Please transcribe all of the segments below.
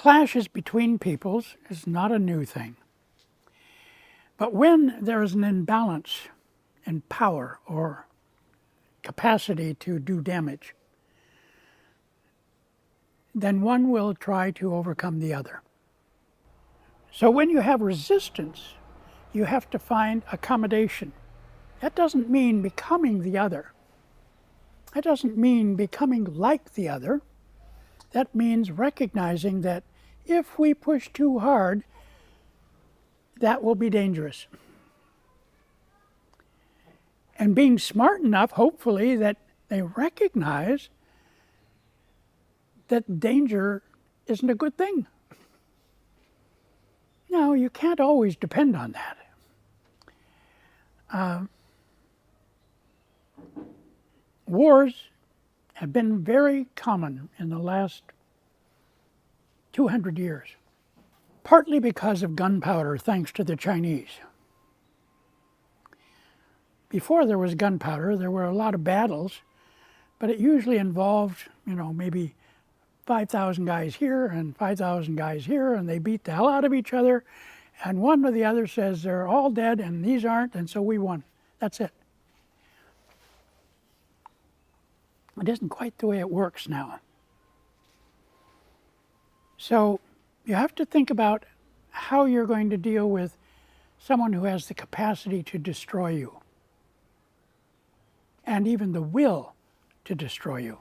Clashes between peoples is not a new thing. But when there is an imbalance in power or capacity to do damage, then one will try to overcome the other. So when you have resistance, you have to find accommodation. That doesn't mean becoming the other. That doesn't mean becoming like the other. That means recognizing that if we push too hard, that will be dangerous. And being smart enough, hopefully, that they recognize that danger isn't a good thing. Now, you can't always depend on that. Wars have been very common in the last 200 years, partly because of gunpowder, thanks to the Chinese. Before there was gunpowder, there were a lot of battles, but it usually involved, maybe 5,000 guys here and 5,000 guys here, and they beat the hell out of each other, and one or the other says they're all dead and these aren't, and so we won. That's it. It isn't quite the way it works now. So you have to think about how you're going to deal with someone who has the capacity to destroy you, and even the will to destroy you.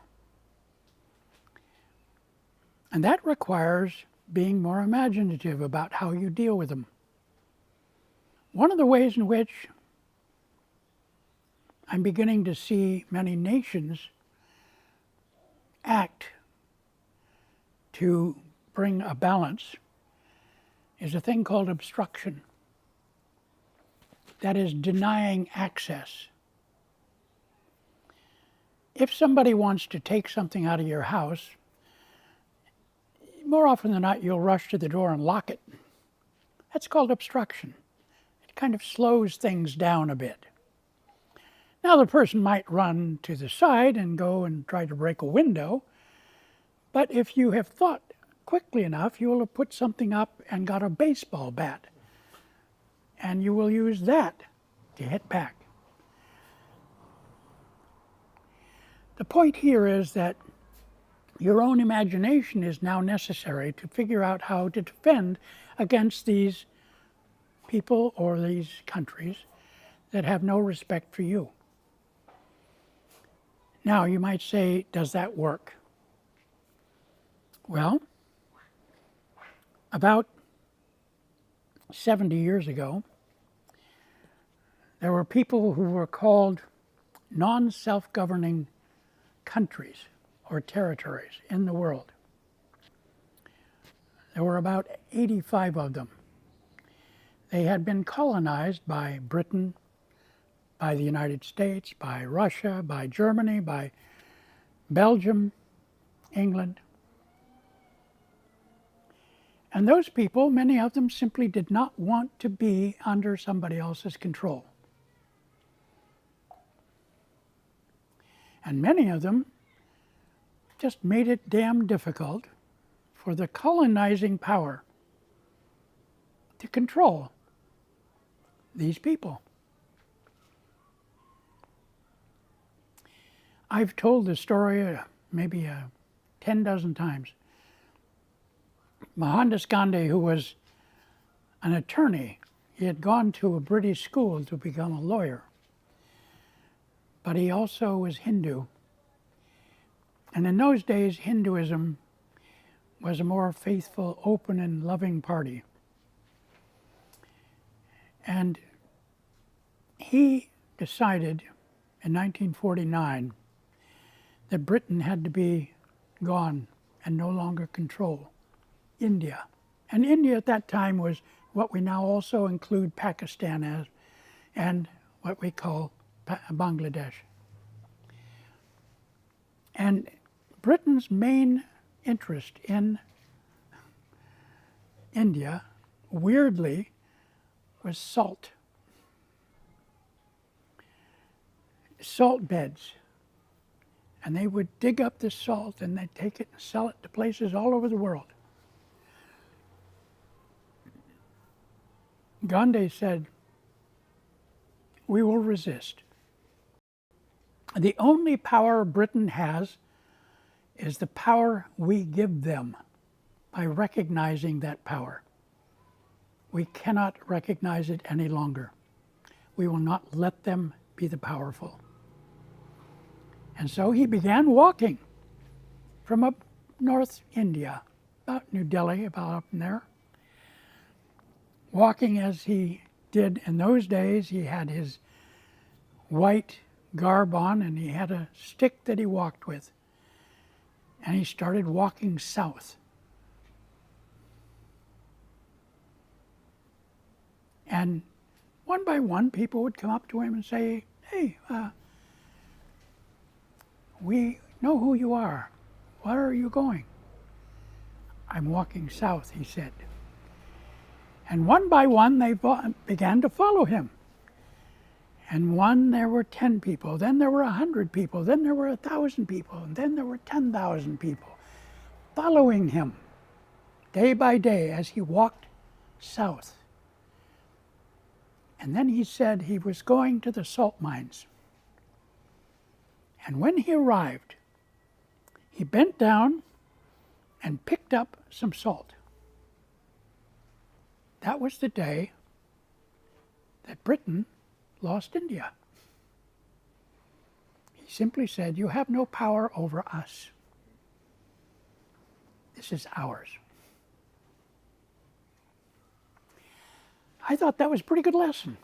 And that requires being more imaginative about how you deal with them. One of the ways in which I'm beginning to see many nations act to bring a balance is a thing called obstruction. That is denying access. If somebody wants to take something out of your house, more often than not, you'll rush to the door and lock it. That's called obstruction. It kind of slows things down a bit. Now, the person might run to the side and go and try to break a window, but if you have thought quickly enough, you will have put something up and got a baseball bat, and you will use that to hit back. The point here is that your own imagination is now necessary to figure out how to defend against these people or these countries that have no respect for you. Now, you might say, does that work? Well, about 70 years ago, there were people who were called non-self-governing countries or territories in the world. There were about 85 of them. They had been colonized by Britain, by the United States, by Russia, by Germany, by Belgium, England. And those people, many of them, simply did not want to be under somebody else's control. And many of them just made it damn difficult for the colonizing power to control these people. I've told the story maybe 10 dozen times. Mohandas Gandhi, who was an attorney, he had gone to a British school to become a lawyer, but he also was Hindu. And in those days, Hinduism was a more faithful, open, and loving party. And he decided in 1949 that Britain had to be gone and no longer control India. And India at that time was what we now also include Pakistan as, and what we call Bangladesh. And Britain's main interest in India, weirdly, was salt. Salt beds. And they would dig up this salt and they'd take it and sell it to places all over the world. Gandhi said, "We will resist. The only power Britain has is the power we give them by recognizing that power. We cannot recognize it any longer. We will not let them be the powerful." And so he began walking from up north India, about New Delhi, about up in there. Walking as he did in those days, he had his white garb on and he had a stick that he walked with. And he started walking south. And one by one, people would come up to him and say, "Hey, we know who you are. Where are you going?" "I'm walking south," he said. And one by one, they began to follow him. And there were 10 people, then there were 100 people, then there were 1,000 people, and then there were 10,000 people following him day by day as he walked south. And then he said he was going to the salt mines. And when he arrived, he bent down and picked up some salt. That was the day that Britain lost India. He simply said, "You have no power over us. This is ours." I thought that was a pretty good lesson.